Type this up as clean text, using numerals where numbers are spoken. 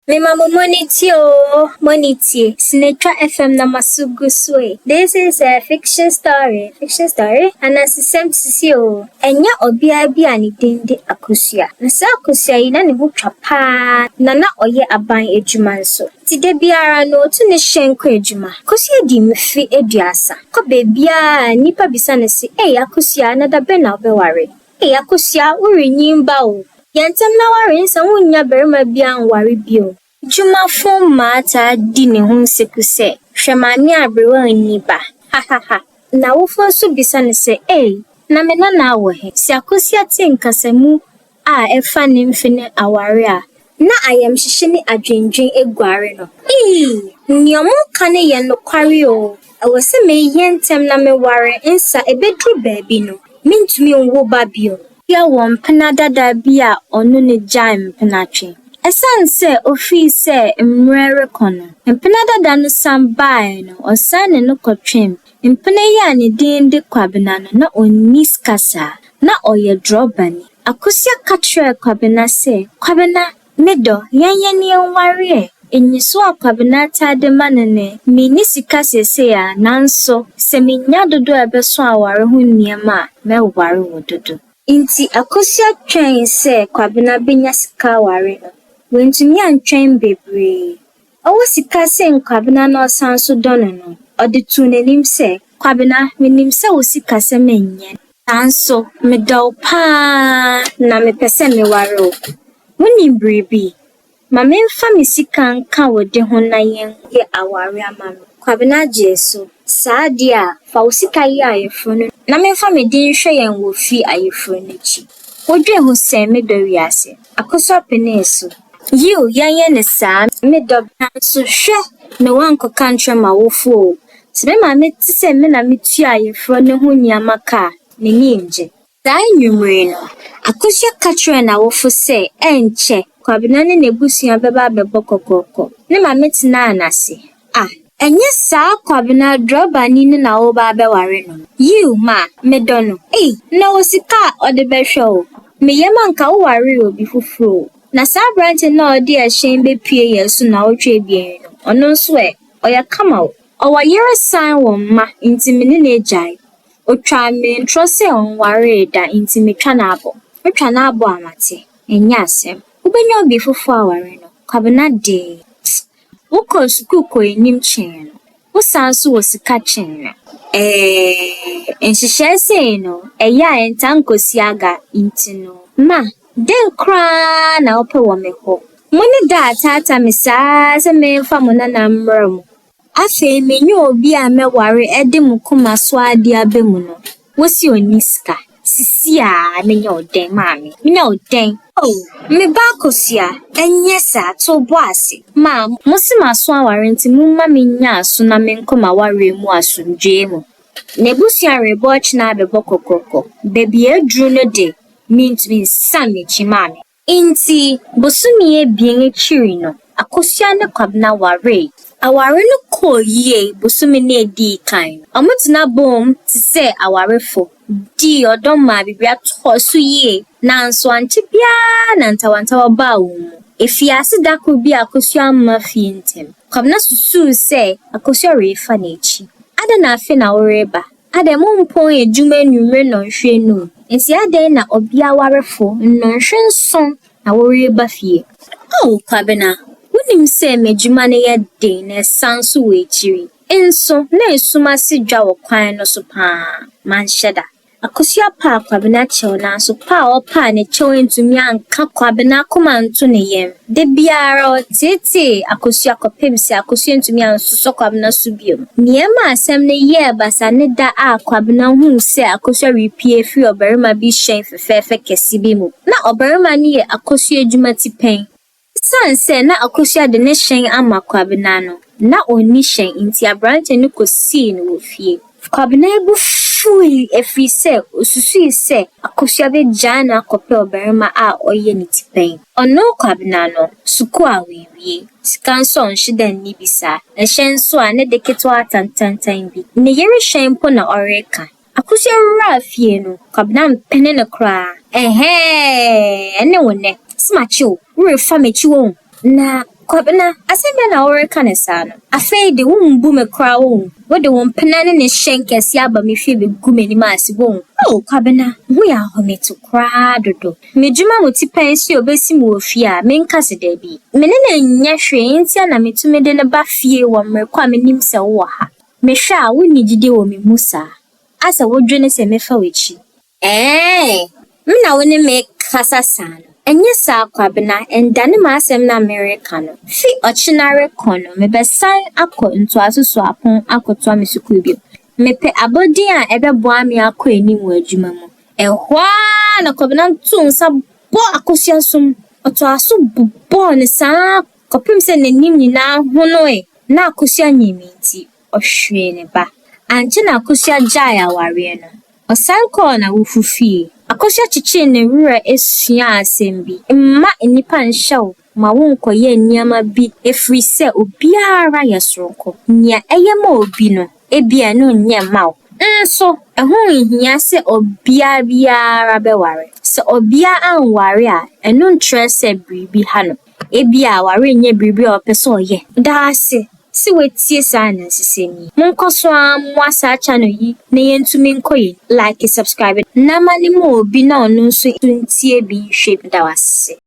Me mama monity, Sinatra FM Namasuguswe. This is a fiction story, and as the same sisio, and ya obia biani dindi akusia. Nasa akusia ina ni butrapa, nana oye aban ejumanso. Tide biara no tu ne shenko ejuma. Kusia di mfi ediasa. Ko bebia nipa bisane si, akusia na da bena obeware. Akusia uri nyimba o. Yantem na ware nsa wunya berima bia nware bio. Juma fo mata di ne ho sekuse. Hwemani abrewa niba. Ha. Na wo fo so bisa ne se, na me na wo he. Si akosia tinkasamu a efa ne mfene aware a. Na ayam hyehye ne adwendwen eguare no. Nyomo kane ye no kware o. Ewo se me yentem na me ware nsa ebedru baabi no. Mintumi nwo ba bio. Ya won pena dada bia onu ne jam penatwe. Esan se ofi se mrere kono. Mpena dada no sambae no osane no kotwem. Mpena ya ne din de kwabena no na onis kasa na oye drobani. Akosia katre kwabena se kwabena medo yanyani enware. Enyiso akwabena tade manene mini sika sese ya nanso se minya dodo ebeso aware ho niema me ware wododo. Inti akosia twen se kwabena benya sika ware no. Wentumi antwen bebre. Owo sika se kwabena no sanso dono no. Ode tu nenim se kwabena menim se wo sika se menye. Sanso medaw pa na me pese me ware o. Woni bribi. Ma memfa me sika nka wode ho na yen ye aware ama no. Kwabena jesu. Saa dia fa wo sika ye ayefo no. Na memfa me din hwe yen wo fi ayefo n'echi. Wodwe ho se me do wiase. Akoso pene so. You yan ne saa me do so hwe ne wanko kantre ma wo fu. Sebe ma me ti se me na me tu ayefo ne ho niama ka ne nyimje. Saa nwumre no. Akoso katre na wo fu se enche. Kwabena ne nebusua beba bebokokoko. Ne ma me tina anase. Enye saa kwabena droba ni na wo ba beware no. You ma medono. Na wo sika ode behwe o. Me yema nka wo ware obi fufuro. Na saa branch na ode a hyen be pie yesu na wo twa bien no. Ono nso oya kama o. Owa yere san wo ma intimine na ejai. Otwa me ntro se onware da intime twa na abo. Otwa na abo amate. Enya asem. Ubenya obi fufu aware no. Kwabena de. Woko sukuko enim chen no. Wo sanso wo sika chen no. Enhihye sei no. Eya entankosi aga intino. Ma, den kra na ope wo me ho. Muni da tata me saa se me mfa mo na mram. Afi menyo obi a meware ede mu kuma so ade abemu no. Wosi oniska. Sisi a menya oden maami. Menya oden. Me ba kosia enye sa to boase. Ma, musima so aware nti mumma menya aso na menkoma ware mu asundwe mu. Nebusia reboch na bebokokoko. Baby edru no de. Mintumi sami chimami. Inti bosumi ebien echiri no. Akosia ne kwabena ware. Aware no ko ye bosumi ne edi kan. Amutina bom ti se awarefo. Di odoma bibia tosu ye. Nanso anchi bia na ntawantawa ba wo. Efiase dako bi akosia mafie ntem. Kwabena susu se akosia refa na echi. Ada na afi na woreba. Ada mo mpon ejuma nwure no hwe no. Nti ada na obia warefo no hwe nson na woreba fie. Kwabena, wonim se mejuma ne ye den na sanso we chiri. Enso na esuma si dwa wo kwan no so pa. Manhyeda. Akosia pa kwabena chew na so pa opa ne chew entumi anka kwabena koma nto ne yem. De biara tete akosia kopemsi akosia entumi anso kwabena so biom. Niema asem ne ye basa ne da a kwabena hu se akosia repie fi obarima bi hyen fefefe kesi bi mu. Na obarima ne ye akosia adwuma ti pen. Sanse na akosia de ne hyen ama kwabena no. Na oni hyen inti abrante ne kosi ne wo fie. Kwabena ebu fui efise osusu se akosia be jana kope obarima a oye ne tipen. Ono kwabena no suku a wewie. Sikanso onhyedan ni bisa. Ehyen so a ne de keto atantantan bi. Ne yere hyen po na oreka. Akosia wura fie no kwabena mpene ne kra. Ene wone. Smachi o, wure fa mechi wo. Na Kwabena, asɛm na wɔreka ne saa no. Afei de wombu me kora wo. Wode wo mpena ne hyenkɛse aba me fie begu m'anim ase wo. Oh, Kwabena, hu ya hometo kora dodo. Me dwuma mo tipan si obesi mo ofie a menka se da bi. Me ne na nya hwee ntia na metumi de ne ba fie wɔ mmerkɔ a menim sɛ wo ha. Mehwɛ a wonni gidi wɔ me mu saa. Asa wodwene sɛ mefa w'akyi. Me na wo ne me kasa saa no. Enye saa Kwabena, endane ma asɛm na America no. Fi ɔkyenare kɔ no, mebesan akɔ ntoaso so apon akɔtoa me sukuu bio. Mepe abɔden a ɛbɛboa me akɔ anim wɔ adwuma mu. Ɛhɔ na Kwabena nto nsa bɔ akosua som. Ɔtoaso bobɔɔ ne saa kɔpem sɛ n'anim nyinaa honoe. Na akosua nyimi nti, ɔhwee ne ba. Ankyɛ na akosua gyae awareɛ no. Ɔsan kɔɔ na wofu fie. Akosua kyekye ne wura esua asɛm bi. Mma nnipa nhyɛw ma wonkɔyɛ nneɛma bi efiri sɛ obiara yɛ soronko. Nea ɛyɛ ma obi no, ebia no nyɛ ma wo. Nso, ɛho nhia sɛ biara bɛware. Sɛ obia anware a, ɛno nkyerɛ sɛ biribi ha no. Ebia aware nyɛ biribi a ɔpɛ sɛ ɔyɛ. Daase. Si wetie saa na nsesɛm yi. Monkɔ so mo saa channel yi na yɛntumi nkɔ yɛn. Like, subscribe. Na ma ne mo obi na ɔno nso ntie bi hwɛ da wase.